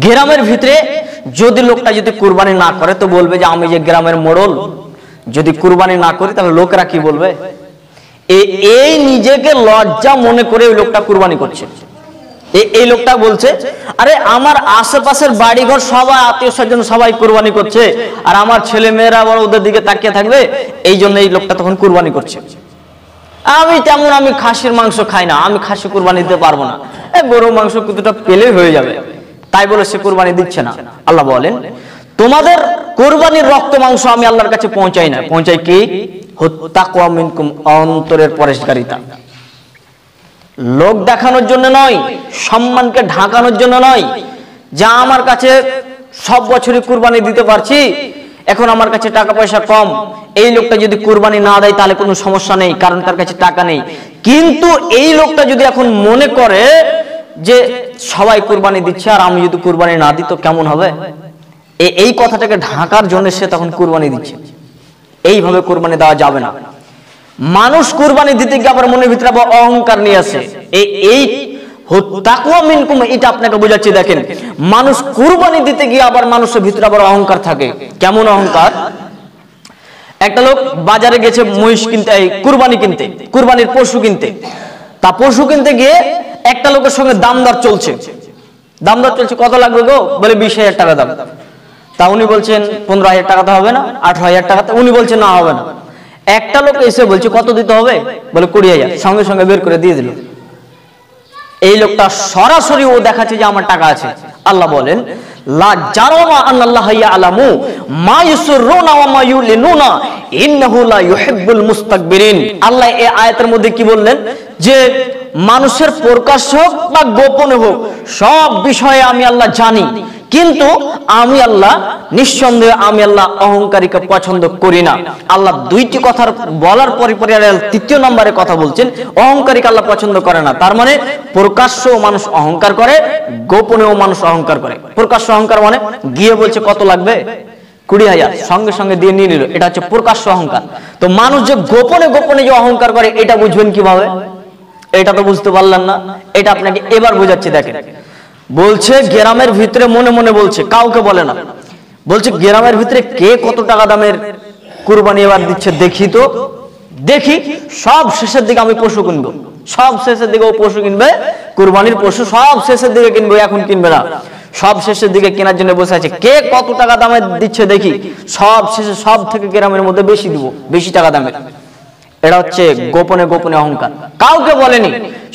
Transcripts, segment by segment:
গ্রামের ভিতরে যদি লোকটা যদি কুরবানি না করে তো বলবে যে আমি যে গ্রামের মোড়ল, যদি কুরবানি না করি তাহলে লোকেরা কি বলবে। এই নিজেকে লজ্জা মনে করে ওই লোকটা কুরবানি করছে। এই লোকটা বলছে আরে আমার আশেপাশের বাড়িঘর সবাই আত্মীয় স্বজন সবাই কুরবানি করছে আর আমার ছেলে মেয়েরা আবার ওদের দিকে তাকিয়ে থাকবে, এই জন্য এই লোকটা তখন কুরবানি করছে। আমি খাসির মাংস খাই না, আমি খাসি কুরবানি দিতে পারবো না, গরুর মাংস কিছুটা পেলে হয়ে যাবে, তাই বলে সে কুরবানি দিচ্ছে না। আল্লাহ বলেন তোমাদের কুরবানির রক্ত মাংস আমি আল্লাহর কাছে পৌঁছাই না, পৌঁছাই কি তাকওয়া মিনকুম, অন্তরের পরেশকারিতা। লোক দেখানোর জন্য নয়, সম্মানকে ঢাকানোর জন্য নয়, যা আমার কাছে সব বছরই কুরবানি দিতে পারছি, এখন আমার কাছে টাকা পয়সা কম, এই লোকটা যদি কুরবানি না দেয় তাহলে কোনো সমস্যা নেই, কারণ তার কাছে টাকা নেই। কিন্তু এই লোকটা যদি এখন মনে করে যে সবাই কুরবানি দিচ্ছে আর আমি যদি কুরবানি না দিই তো কেমন হবে, এই কথাটাকে ঢাকার জন্য সে তখন কুরবানি দিচ্ছে। এইভাবে কুরবানি দেওয়া যাবে না। মানুষ কুরবানি দিতে গিয়ে আবার মনের ভিতরে আবার অহংকার নিয়ে আসে। এই তাকওয়া মিনকুম, এটা আপনাকে বোঝাচ্ছি। দেখেন, মানুষ কুরবানি দিতে গিয়ে আবার মানুষের ভিতরে আবার অহংকার থাকে। কেমন অহংকার? একটা লোক বাজারে গেছে মহিষ কিনতে, কুরবানি কিনতে, কুরবানির পশু কিনতে। তা পশু কিনতে গিয়ে একটা লোকের সঙ্গে দামদার চলছে। কত লাগবে গো? বলে 20,000 টাকা দাম। তা উনি বলছেন 15,000 টাকা তো হবে না, 18,000 টাকা। উনি বলছেন না হবে না। একটা লোক এসে বলছে কত দিতে হবে? বলে 20,000। সঙ্গে সঙ্গে বের করে দিয়ে দিল। এই লোকটা সরাসরি ও দেখাচ্ছে যে আমার টাকা আছে। আল্লাহ বলেন লা জারামা আন্নাল্লাহা ইয়ালামু মা ইউসিরুনা ওয়া মা ইউলিনুনা ইন্নাহু লা ইউহিব্বুল মুস্তাকবিরিন। আল্লাহ এই আয়াতের মধ্যে কি বললেন? যে মানুষের প্রকাশ্য হোক বা গোপনে হোক সব বিষয়ে আমি আল্লাহ জানি, কিন্তু আমি আল্লাহ নিঃসন্দেহে আমি আল্লাহ অহংকারীকে পছন্দ করি না। আল্লাহ দুইটি কথা বলার পরে তৃতীয় নম্বরে কথা বলছেন অহংকারীকে আল্লাহ পছন্দ করে না। তার মানে প্রকাশ্যেও মানুষ অহংকার করে, গোপনেও মানুষ অহংকার করে। প্রকাশ্য অহংকার মানে গিয়ে বলছে কত লাগবে, 20,000, সঙ্গে সঙ্গে দিয়ে নিয়ে নিল, এটা হচ্ছে প্রকাশ্য অহংকার। তো মানুষ যে গোপনে গোপনে যে অহংকার করে এটা বুঝবেন কিভাবে? এটা তো বুঝতে পারলেন না, এটা আপনাকে এবার বোঝাচ্ছি। দেখেন, বলছে গ্রামের ভিতরে মনে মনে বলছে, কাউকে বলে না, বলছে গ্রামের ভিতরে কে কত টাকা দামের কুরবানি এবার দিচ্ছে দেখি তো, দেখি সব শেষের দিকে আমি পশু কিনবো, সব শেষের দিকে ও পশু কিনবে, কুরবানির পশু সব শেষের দিকে কিনবো, এখন কিনবে না, সব শেষের দিকে কেনার জন্য বসে আছে। কে কত টাকা দামে দিচ্ছে দেখি, সব শেষে সব থেকে গ্রামের মধ্যে বেশি দিব, বেশি টাকা দামের। এটা হচ্ছে গোপনে গোপনে অহংকার, কাউকে বলেনি,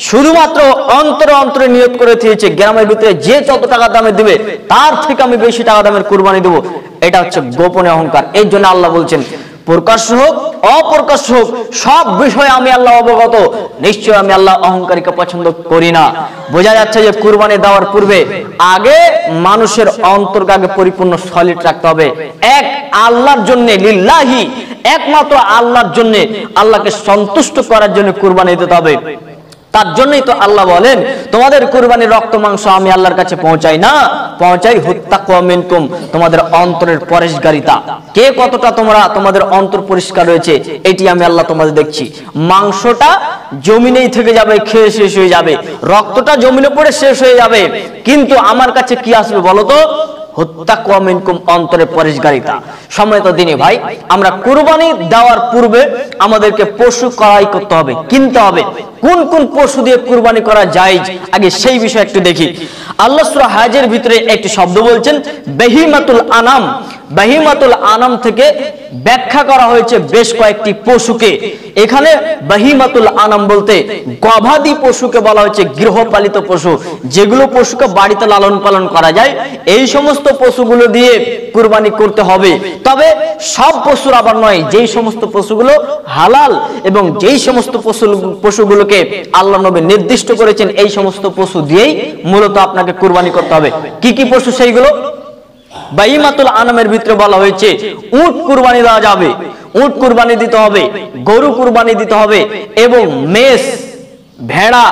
শুধুমাত্র অন্তরে অন্তরে নিয়ত করে দিয়েছে গ্রামের ভিতরে যে যত টাকা দামে দিবে তার থেকে আমি বেশি টাকা দামের কুরবানি দেবো। এটা হচ্ছে গোপনে অহংকার। এই জন্য আল্লাহ বলছেন প্রকাশ্য হোক অপ্রকাশ্য হোক সব বিষয়ে আমি আল্লাহ অবগত, নিশ্চয় আমি আল্লাহ অহংকারীকে পছন্দ করি না। বোঝা যাচ্ছে যে কুরবানি দেওয়ার পূর্বে আগে মানুষের অন্তরকে আগে পরিপূর্ণ সলিড রাখতে হবে, এক আল্লাহর জন্য, লিল্লাহি, একমাত্র আল্লাহর জন্য, আল্লাহকে সন্তুষ্ট করার জন্য কুরবানি দিতে হবে। তার জন্যই তো আল্লাহ বলেন তোমাদের কুরবানির রক্ত মাংস আমি আল্লাহর কাছে পৌঁছাই না, পৌঁছাই তাকওয়া মিনকুম, তোমাদের অন্তরের পরেশকারিতা। কে কতটা তোমাদের অন্তর পরিষ্কার রয়েছে এটি আমি আল্লাহ তোমাদের দেখছি। মাংসটা জমিনেই থেকে যাবে, খেয়ে শেষ হয়ে যাবে, রক্তটা জমিনে পড়ে শেষ হয়ে যাবে, কিন্তু আমার কাছে কি আসবে বলো তো? তাকওয়া মিনকুম, অন্তরের পরেশকারিতা। সম্মানিত দিনী ভাই, আমরা কুরবানি দেওয়ার পূর্বে আমাদেরকে পশু ক্রয় করতে হবে, কিনতে হবে। কোন কোন পশু দিয়ে কুরবানি করা যায় আগে সেই বিষয়ে একটু দেখি। আল্লাহ সূরা হাজের ভিতরে একটি শব্দ বলছেন বাহিমাতুল আনাম। বাহিমাতুল আনাম থেকে ব্যাখ্যা করা হয়েছে বেশ কয়েকটি পশুকে। এখানে বাহিমাতুল আনাম বলতে গবাদি পশুকে বলা হয়েছে, গৃহপালিত পশু, যেগুলো পশুকে বাড়িতে লালন পালন করা যায়, এই সমস্ত পশুগুলো দিয়ে কুরবানি করতে হবে। তবে সব পশুর আবার নয়, যেই সমস্ত পশুগুলো হালাল এবং যেই সমস্ত পশুগুলোকে আল্লাহ নবী নির্দিষ্ট করেছেন এই সমস্ত পশু দিয়েই মূলত আপনাকে কুরবানি করতে হবে। কি কি পশু সেইগুলো? বাহিমাতুল আনামের ভিতরে বলা হয়েছে উট কুরবানি দেওয়া যাবে, উট কুরবানি দিতে হবে, গরু কুরবানি দিতে হবে, এবং মেষ, ভেড়া,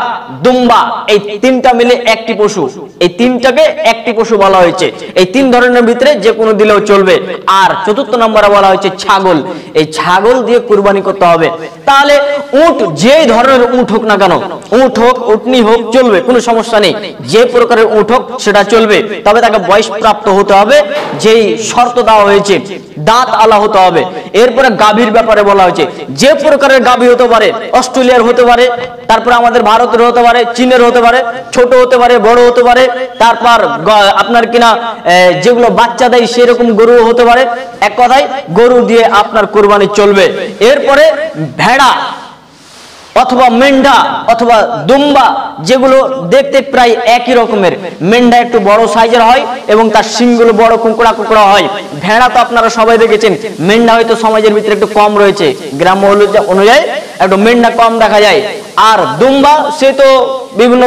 দুম্বা, এই তিনটা মিলে একটি পশু। এই তিনটাকে একটি পশু বলা হয়েছে। এই তিন ধরনের ভিতরে যে কোনো দিলেও চলবে। আর চতুর্থ নম্বরে বলা হয়েছে ছাগল। এই ছাগল দিয়ে কুরবানি করতে হবে। তাহলে উট, যেই ধরনের উট হোক না কেন, উট হোক উটনি হোক চলবে, কোনো সমস্যা নেই। যে প্রকারের উট হোক সেটা চলবে, তবে তাকে বয়স প্রাপ্ত হতে হবে, যেই শর্ত দেওয়া হয়েছে, দাঁত আলা হতে হবে। এরপরে গাভীর ব্যাপারে বলা হয়েছে, যে প্রকারের গাভী হতে পারে, অস্ট্রেলিয়ার হতে পারে, তারপরে আমাদের ভারতের হতে পারে, চীনের হতে পারে, ছোট হতে পারে, বড় হতে পারে, তারপর আপনার কিনা যেগুলো বাচ্চা দেয় সেরকম গরু হতে পারে। এক কথায় গরু দিয়ে আপনার কুরবানি চলবে। এরপরে ভেড়া অথবা মেন্ঢা অথবা দুম্বা, যেগুলো দেখতে প্রায় একই রকমের। মেন্ঢা একটু বড় সাইজের হয় এবং তার শিংগুলো বড় কুঁকড়া কুঁকড়া হয়। ভেড়া তো আপনারা সবাই দেখেছেন। মেন্ঢা হয়তো সমাজের ভিতরে একটু কম রয়েছে, গ্রাম্য অনুযায়ী একটু মেন্ঢা কম দেখা যায়। আর দুম্বা, সে তো বিভিন্ন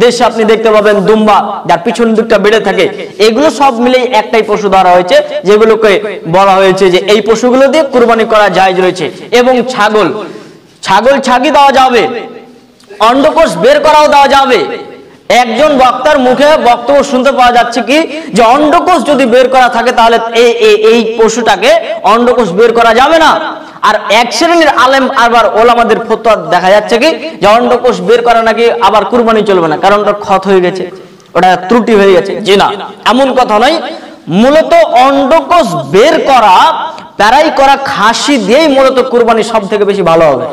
দেশে আপনি দেখতে পাবেন দুম্বা, যার পিছন দিকটা বেড়ে থাকে। এগুলো সব মিলেই একটাই পশু ধরা হয়েছে, যেগুলোকে বলা হয়েছে যে এই পশুগুলো দিয়ে কুরবানি করা জায়েজ রয়েছে। এবং ছাগল, ছাগল ছাগি দেওয়া যাবে, অন্ডকোষ বের করাও দেওয়া যাবে। একজন বক্তার মুখে বক্তব্য শুনতে পাওয়া যাচ্ছে কি, যে অন্ডকোষ যদি বের করা থাকে তাহলে এই পশুটাকে অন্ডকোষ বের করা যাবে না। আর এক শ্রেণীর আলেম আবার ওলামাদের ফতোয়া দেখা যাচ্ছে কি, যে অন্ডকোষ বের করা নাকি আবার কুরবানি চলবে না, কারণ ওটা ক্ষত হয়ে গেছে, ওটা ত্রুটি হয়ে গেছে। জি না, এমন কথা নয়। মূলত অন্ডকোষ বের করা, প্যারাই করা খাসি দিয়েই মূলত কুরবানি সব থেকে বেশি ভালো হবে।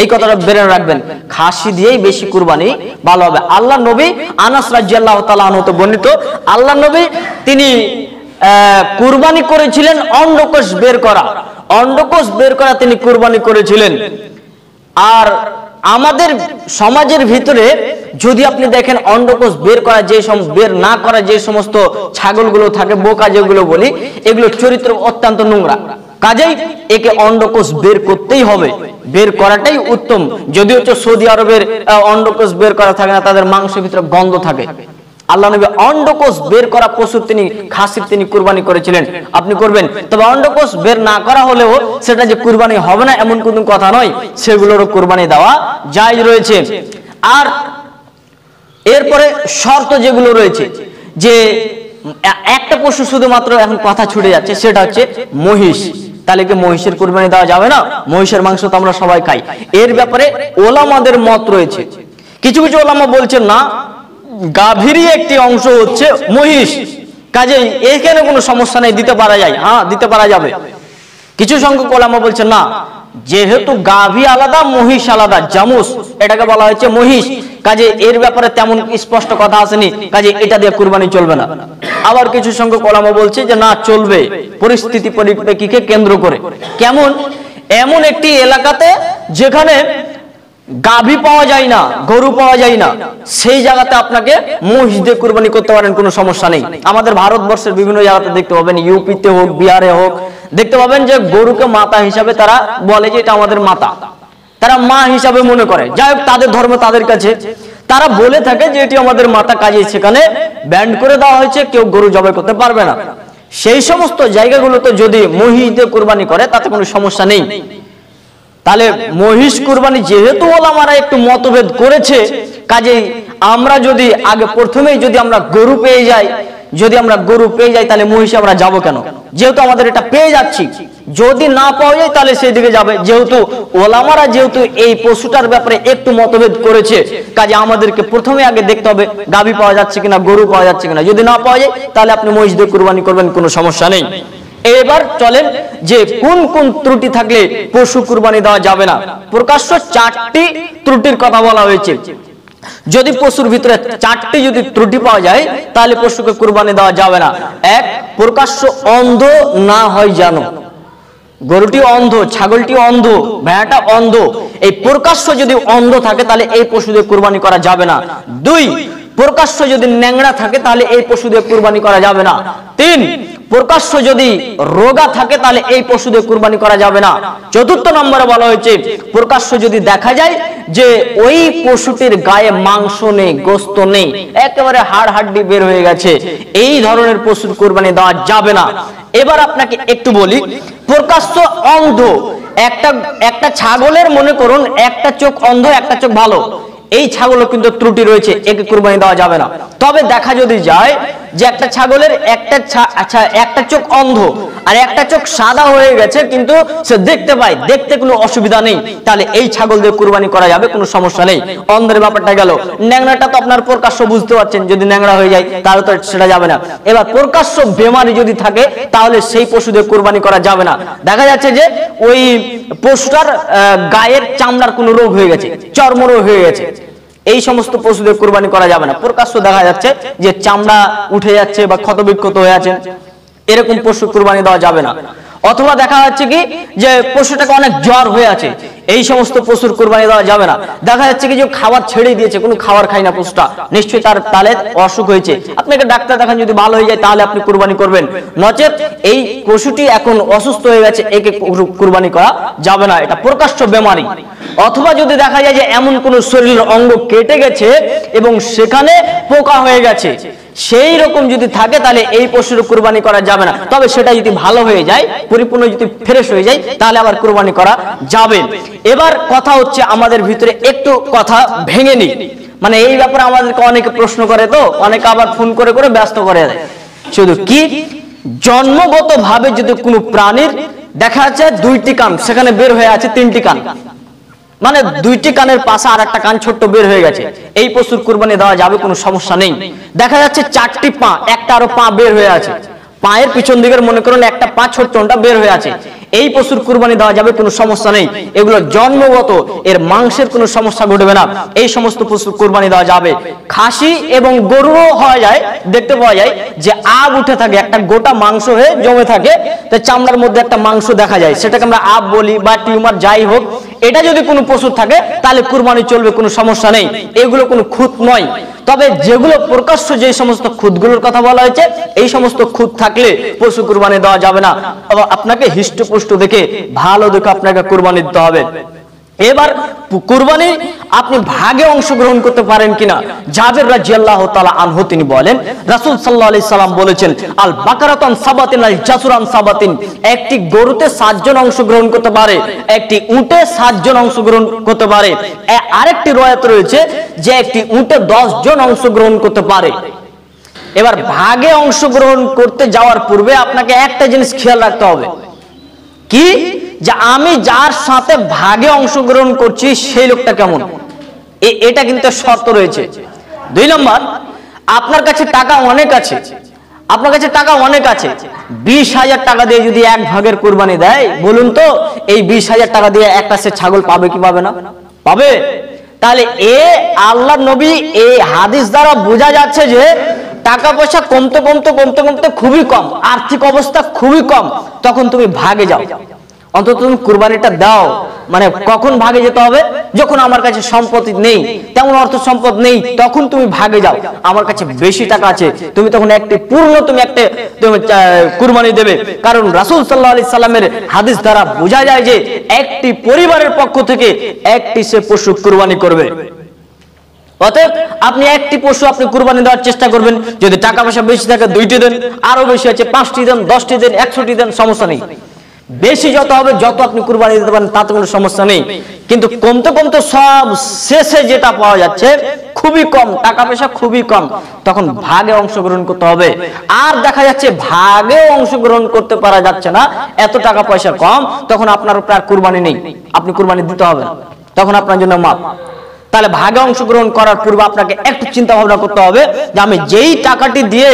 এই কথাটা বেরে রাখবেন, খাসি দিয়েই বেশি কুরবানি ভালো হবে। আল্লাহ নবী, আনাস রাদিয়াল্লাহু তাআলা আনহু হতে বর্ণিত, আল্লাহ নবী তিনি কুরবানি করেছিলেন অন্ডকোষ বের করা, অন্ডকোষ বের করা তিনি কুরবানি করেছিলেন। আর আমাদের সমাজের ভিতরে যদি আপনি দেখেন, অন্ডকোষ বের করা বের না করা যে সমস্ত ছাগলগুলো থাকে, বোকা যেগুলো বলি, এগুলো চরিত্র অত্যন্ত নোংরা। কাজেই একে অন্ডকোষ বের করতেই হবে, বের করাটাই উত্তম। যদিও সৌদি আরবের অন্ডকোষ বের করা থাকে না, তাদের মাংসের ভিতরে গন্ধ থাকে। আল্লাহ নবী অন্ডকোষ বের করা পশুর তিনি খাসির তিনি কুরবানি করেছিলেন। আপনি করবেন, তবে অন্ডকোষ বের না করা হলেও সেটা যে কুরবানি হবে না এমন কোনো কথা নয়, সেগুলোরও কুরবানি দেওয়া জায়েজ রয়েছে। আর এরপরে শর্ত যেগুলো রয়েছে, যে একটা পশু শুধুমাত্র এখন কথা ছুটে যাচ্ছে, সেটা হচ্ছে মহিষ। তাহলে কি মহিষের কুরবানি দেওয়া যাবে না? মহিষের মাংস তো আমরা সবাই খাই। এর ব্যাপারে ওলামাদের মত রয়েছে। কিছু কিছু ওলামা বলছেন না, গাভীরই একটি অংশ হচ্ছে মহিষ, কাজেই এখানে কোনো সমস্যা নেই, দিতে পারা যায়। হ্যাঁ, দিতে পারা যাবে। কিছু সংখ্যক ওলামা বলছেন না, যেহেতু গাভী আলাদা মহিষ আলাদা, জামুস এটাকে বলা হয়েছে মহিষ, কাজে এর ব্যাপারে তেমন স্পষ্ট কথা আসেনি, কাজে এটা দিয়ে কুরবানি চলবে না। আবার কিছু সংখ্যক ওলামা বলছে যে না, চলবে, পরিস্থিতি পরিপ্রেক্ষিতে কেন্দ্র করে। কেমন? এমন একটি এলাকাতে যেখানে গাভী পাওয়া যায় না, গরু পাওয়া যায় না, সেই জায়গাতে আপনাকে মহিষ দিয়ে কুরবানি করতে পারেন, কোনো সমস্যা নেই। আমাদের ভারতবর্ষের বিভিন্ন জায়গাতে দেখতে পাবেন, ইউপিতে হোক, বিহারে হোক, দেখতে পাবেন যে গরুকে মাতা হিসাবে তারা বলে যে এটা আমাদের মাতা, তারা মা হিসাবে মনে করে। যাই হোক, তাদের ধর্ম তাদের কাছে, তারা বলে থাকে যে এটি আমাদের মাতা, কাজে সেখানে ব্যান্ড করে দেওয়া হয়েছে, কেউ গরু জবাই করতে পারবে না। সেই সমস্ত জায়গাগুলোতে যদি মহিষ দিয়ে কুরবানি করে তাতে কোনো সমস্যা নেই। তাহলে মহিষ কুরবানি যেহেতু ওলামারা একটু মতভেদ করেছে, কাজেই আমরা যদি আগে প্রথমেই যদি আমরা গরু পেয়ে যাই, তাহলে মহিষ আমরা যাবো কেন? যেহেতু আমাদের এটা পেয়ে যাচ্ছি, যদি না পাওয়া যায় তাহলে সেই দিকে যাবে। যেহেতু ওলামারা যেহেতু এই পশুটার ব্যাপারে একটু মতভেদ করেছে, কাজে আমাদেরকে প্রথমে আগে দেখতে হবে গাভী পাওয়া যাচ্ছে কিনা, গরু পাওয়া যাচ্ছে কিনা। যদি না পাওয়া যায় তাহলে আপনি মহিষ দিয়ে কুরবানি করবেন, কোনো সমস্যা নেই। এবার চলেন যে কোন কোন ত্রুটি থাকলে পশু কুরবানি দেওয়া যাবে না। প্রকাশ্য 4টি ত্রুটির কথা বলা হয়েছে। যদি পশুর ভিতরে 4টি যদি ত্রুটি পাওয়া যায় তাহলে পশুকে কুরবানি দেওয়া যাবে না। 1, প্রকাশ্য অন্ধ না হয় জানো, গরুটি অন্ধ, ছাগলটি অন্ধ, ভেড়াটা অন্ধ, এই প্রকাশ্য যদি অন্ধ থাকে তাহলে এই পশু দিয়ে কুরবানি করা যাবে না। 2, প্রকাশ্য যদি ন্যাংরা থাকে তাহলে এই পশু দিয়ে কুরবানি করা যাবে না। 3, প্রকাশ্য যদি রোগা থাকে তাহলে এই পশু দিয়ে কুরবানি করা যাবে না। চতুর্থ নম্বরে বলা হয়েছে প্রকাশ্য যদি দেখা যায় যে ওই পশুটির গায়ে মাংস নেই, গোশত নেই, একেবারে হাড় হাড্ডি বের হয়ে গেছে, এই ধরনের পশুর কুরবানি দেওয়া যাবে না। এবার আপনাকে একটু বলি, প্রকাশ্য অন্ধ একটা ছাগলের মনে করুন একটা চোখ অন্ধ একটা চোখ ভালো, এই ছাগলও কিন্তু ত্রুটি রয়েছে, একে কুরবানি দেওয়া যাবে না। তবে দেখা যদি যায় যে একটা ছাগলের একটা চোখ অন্ধ আর একটা চোখ সাদা হয়ে গেছে কিন্তু সে দেখতে পায়, দেখতে কোনো অসুবিধা নেই, তাহলে এই ছাগল দিয়ে কুরবানি করা যাবে, কোনো সমস্যা নেই। অন্ধের ব্যাপারটা গেল। ন্যাংরাটা তো আপনার প্রকাশ্য বুঝতে পারছেন, যদি ন্যাংরা হয়ে যায় তাহলে তো সেটা যাবে না। এবার প্রকাশ্য বেমারি যদি থাকে তাহলে সেই পশু দিয়ে কুরবানি করা যাবে না। দেখা যাচ্ছে যে ওই পশুটার গায়ের চামড়ার কোনো রোগ হয়ে গেছে, চর্মরোগ হয়ে গেছে, এই সমস্ত পশুদের কুরবানি করা যাবে না। প্রকাশ্য দেখা যাচ্ছে যে চামড়া উঠে যাচ্ছে বা ক্ষতবিক্ষত হয়ে আছে, এরকম পশু কুরবানি দেওয়া যাবে না। অথবা দেখা যাচ্ছে কি যে পশুটাকে অনেক জ্বর হয়ে আছে, এই সমস্ত পশুর কুরবানি দেওয়া যাবে না। দেখা যাচ্ছে কি যে খাবার ছেড়ে দিয়েছে, কোনো খাবার খায় না পশুটা, নিশ্চয়ই তার তালে অসুখ হয়েছে, আপনাকে ডাক্তার দেখান, যদি ভালো হয়ে যায় তাহলে আপনি কুরবানি করবেন, নচেত এই পশুটি এখন অসুস্থ হয়ে গেছে, একে কুরবানি করা যাবে না, এটা প্রকাশ্য বেমারি। অথবা যদি দেখা যায় যে এমন কোন শরীরের অঙ্গ কেটে গেছে এবং সেখানে পোকা হয়ে গেছে, সেই রকম যদি থাকে তাহলে এই পশুর কুরবানি করা যাবে না। তবে সেটা যদি ভালো হয়ে যায়, পরিপূর্ণ যদি ফ্রেশ হয়ে যায়, তাহলে আবার কুরবানি করা যাবে। এবার কথা হচ্ছে আমাদের ভিতরে একটু কথা ভেঙে নিই, মানে এই ব্যাপারে আমাদেরকে অনেকে প্রশ্ন করে, তো অনেকে আবার ফোন করে করে ব্যস্ত করে দেয়। শুধু কি জন্মগত ভাবে যদি কোনো প্রাণীর দেখা যাচ্ছে দুইটি কান, সেখানে বের হয়ে আছে তিনটি কান, মানে দুইটি কানের পাশে আর একটা কান ছোট্ট বের হয়ে গেছে, এই পশুর কুরবানি দেওয়া যাবে, কোনো সমস্যা নেই। দেখা যাচ্ছে চারটি পা, একটা আরো পা বের হয়ে আছে, পায়ের পিছন দিকের মনে করুন একটা পা ছোট্টটা বের হয়ে আছে, এই পশুর কুরবানি দেওয়া যাবে, কোনো সমস্যা নেই। এগুলো জন্মগত, এর মাংসের কোনো সমস্যা ঘটবে না, এই সমস্ত পশুর কুরবানি দেওয়া যাবে। খাসি এবং গরুও হয়ে যায়, দেখতে পাওয়া যায় যে আব উঠে থাকে, একটা গোটা মাংস হয়ে জমে থাকে, তো চামড়ার মধ্যে একটা মাংস দেখা যায়, সেটাকে আমরা আব বলি বা টিউমার যাই হোক, এটা যদি কোনো পশু থাকে তাহলে কুরবানি চলবে, কোনো সমস্যা নেই, এগুলো কোনো খুঁত নয়। তবে যেগুলো প্রকাশ্য যে সমস্ত খুঁতগুলোর কথা বলা হয়েছে, এই সমস্ত খুঁত থাকলে পশু কুরবানি দেওয়া যাবে না, আপনাকে হিষ্টপুষ্ট দেখে ভালো দেখে আপনাকে কুরবানি দিতে হবে। এবার কুরবানি আপনি ভাগে অংশগ্রহণ করতে পারেন কিনা, জাবের রাদিয়াল্লাহু তাআলা আনহু তিনি বলেন রাসূল সাল্লাল্লাহু আলাইহি সাল্লাম বলেছেন, আল বাকারাতুন সাবাতিন আল জাসুরান সাবাতিন, একটি গরুতে 7 জন অংশগ্রহণ করতে পারে, একটি উটে 7 জন অংশগ্রহণ করতে পারে, আরেকটি রওয়ায়াত রয়েছে যে একটি উটে 10 জন অংশগ্রহণ করতে পারে। এবার ভাগে অংশগ্রহণ করতে যাওয়ার পূর্বে আপনাকে একটা জিনিস খেয়াল রাখতে হবে, কি যে আমি যার সাথে ভাগে অংশগ্রহণ করছি সেই লোকটা কেমন, এটা কিন্তু শর্ত রয়েছে। 2 নম্বর, আপনার কাছে টাকা অনেক আছে, আপনার কাছে টাকা অনেক আছে, 20,000 টাকা দিয়ে যদি এক ভাগের কুরবানি দেয়, বলুন তো এই 20,000 টাকা দিয়ে একটা সে ছাগল পাবে কি পাবে না? পাবে। তাহলে আল্লাহর নবী এই হাদিস দ্বারা বোঝা যাচ্ছে যে টাকা পয়সা কমতে কমতে কমতে কমতে খুবই কম, আর্থিক অবস্থা খুবই কম, তখন তুমি ভাগে যাও, অন্তত তুমি কুরবানিটা দাও। মানে কখন ভাগে যেতে হবে? যখন আমার কাছে সম্পত্তি নেই, তেমন অর্থ সম্পদ নেই, তখন তুমি ভাগে যাও। আমার কাছে বেশি টাকা আছে, তুমি তখন তুমি একটা কুরবানি দেবে। কারণ রাসূল সাল্লাল্লাহু আলাইহি সাল্লামের হাদিস দ্বারা বোঝা যায় যে একটি পরিবারের পক্ষ থেকে একটি সে পশু কুরবানি করবে। অতএব আপনি একটি পশু আপনি কুরবানি দেওয়ার চেষ্টা করবেন, যদি টাকা পয়সা বেশি থাকে 2টি দেন, আরো বেশি আছে 5টি দেন, 10টি দেন, 100টি দেন, সমস্যা নেই। বেশি যত হবে যত আপনি কুরবানি দিতে পারেন তাতে কোনো সমস্যা নেই। কিন্তু কমতে কমতে সব শেষে যেটা পাওয়া যাচ্ছে খুবই কম, টাকা পয়সা খুবই কম, তখন ভাগে অংশগ্রহণ করতে হবে। আর দেখা যাচ্ছে ভাগে অংশগ্রহণ করতে পারা যাচ্ছে না, এত টাকা পয়সা কম, তখন আপনার উপর আর কুরবানি নেই, আপনি কুরবানি দিতে হবে না, তখন আপনার জন্য মাপ। তাহলে ভাগে অংশগ্রহণ করার পূর্বে আপনাকে একটু চিন্তা ভাবনা করতে হবে যে আমি যেই টাকাটি দিয়ে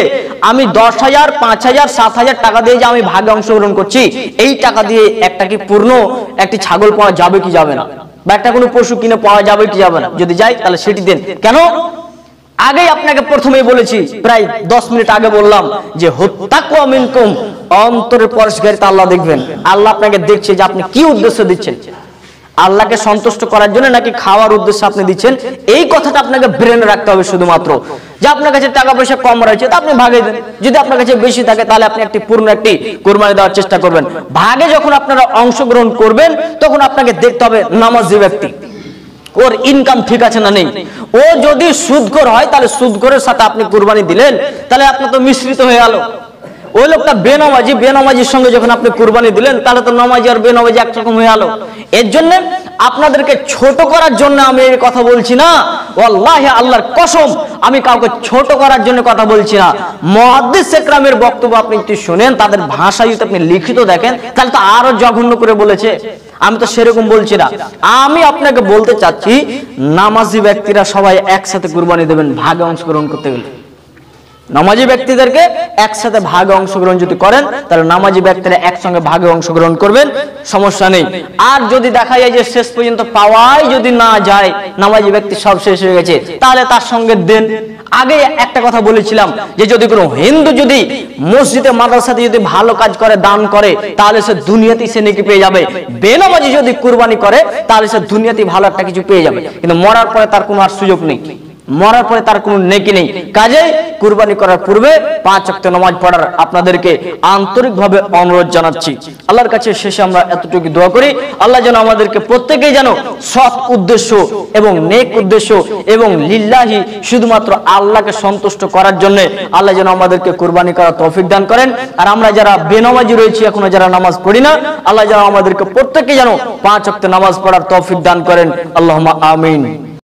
আমি 10,000, 5,000, 7,000 টাকা দিয়ে যে আমি ভাগে অংশগ্রহণ করছি, এই টাকা দিয়ে একটা কি পূর্ণ একটি ছাগল পাওয়া যাবে কি যাবে না, বা একটা কোনো পশু কিনে পাওয়া যাবে কি যাবে না, যদি যাই তাহলে সেটি দেন। কেন? আগেই আপনাকে প্রথমেই বলেছি, প্রায় 10 মিনিট আগে বললাম যে তাকওয়া মিনকুম, অন্তরের পরশগারিতা আল্লাহ দেখবেন। আল্লাহ আপনাকে দেখছে যে আপনি কি উদ্দেশ্য দিচ্ছেন, আল্লাহকে সন্তুষ্ট করার জন্য নাকি খাওয়ার উদ্দেশ্যে আপনি দিচ্ছেন, এই কথাটা আপনাকে ব্রেনে রাখতে হবে শুধুমাত্র। যে আপনার কাছে টাকা পয়সা কম রয়েছে তা আপনি ভাগে দেন, যদি আপনার কাছে বেশি থাকে তাহলে আপনি একটি পূর্ণ একটি কুরবানি দেওয়ার চেষ্টা করবেন। ভাগে যখন আপনারা অংশগ্রহণ করবেন তখন আপনাকে দেখতে হবে নামাজি ব্যক্তি ওর ইনকাম ঠিক আছে না নেই। ও যদি সুদখোর হয় তাহলে সুদখোরের সাথে আপনি কুরবানি দিলেন তাহলে আপনি তো মিশ্রিত হয়ে গেল। ওই লোকটা বেনামাজি, বেনামাজির সঙ্গে যখন আপনি কুরবানি দিলেন তাহলে তো নামাজি আর বেনামাজি একরকম হয়ে গেল। এর জন্য আপনাদেরকে ছোট করার জন্য আমি এই কথা বলছি না, ওয়াল্লাহি আল্লাহর কসম আমি কাউকে ছোট করার জন্য কথা বলছি না। মুহাদ্দিস ইকরামের বক্তব্য আপনি একটু শুনেন, তাদের ভাষা যদি আপনি লিখিত দেখেন তাহলে তো আরো জঘন্য করে বলেছে। আমি তো সেরকম বলছি না, আমি আপনাকে বলতে চাচ্ছি নামাজি ব্যক্তিরা সবাই একসাথে কুরবানি দেবেন ভাগে অংশগ্রহণ করতে গেলে। নামাজি ব্যক্তিদেরকে একসাথে ভাগে অংশগ্রহণ যদি করেন তাহলে নামাজি ব্যক্তিরা একসঙ্গে ভাগে অংশগ্রহণ করবেন, সমস্যা নেই। আর যদি দেখা যায় যে শেষ পর্যন্ত পাওয়াই যদি না যায়, নামাজি ব্যক্তি সব শেষ হয়ে গেছে, তাহলে তার সঙ্গে দেন। আগে একটা কথা বলেছিলাম যে যদি কোনো হিন্দু যদি মসজিদে মাদ্রাসাতে যদি ভালো কাজ করে, দান করে, তাহলে সে দুনিয়াতেই সে নেকি পেয়ে যাবে। বেনামাজি যদি কুরবানি করে তাহলে সে দুনিয়াতেই ভালো একটা কিছু পেয়ে যাবে, কিন্তু মরার পরে তার কোনো আর সুযোগ নেই, মরার পরে তার কোনো নেকি নেই। কাজে কুরবানি করার পূর্বে 5 ওয়াক্ত নামাজ পড়ার আপনাদেরকে আন্তরিকভাবে অনুরোধ জানাচ্ছি। আল্লাহর কাছে শেষে আমরা এতটুকু দোয়া করি, আল্লাহ যেন আমাদেরকে প্রত্যেকেই যেন সৎ উদ্দেশ্য এবং নেক উদ্দেশ্য এবং লিল্লাহি শুধুমাত্র আল্লাহকে সন্তুষ্ট করার জন্য আল্লাহ যেন আমাদেরকে কুরবানি করার তৌফিক দান করেন। আর আমরা যারা বেনামাজি রয়েছি, এখনো যারা নামাজ পড়ি না, আল্লাহ যেন আমাদেরকে প্রত্যেকেই যেন 5 ওয়াক্ত নামাজ পড়ার তৌফিক দান করেন। আল্লাহুম্মা আমিন।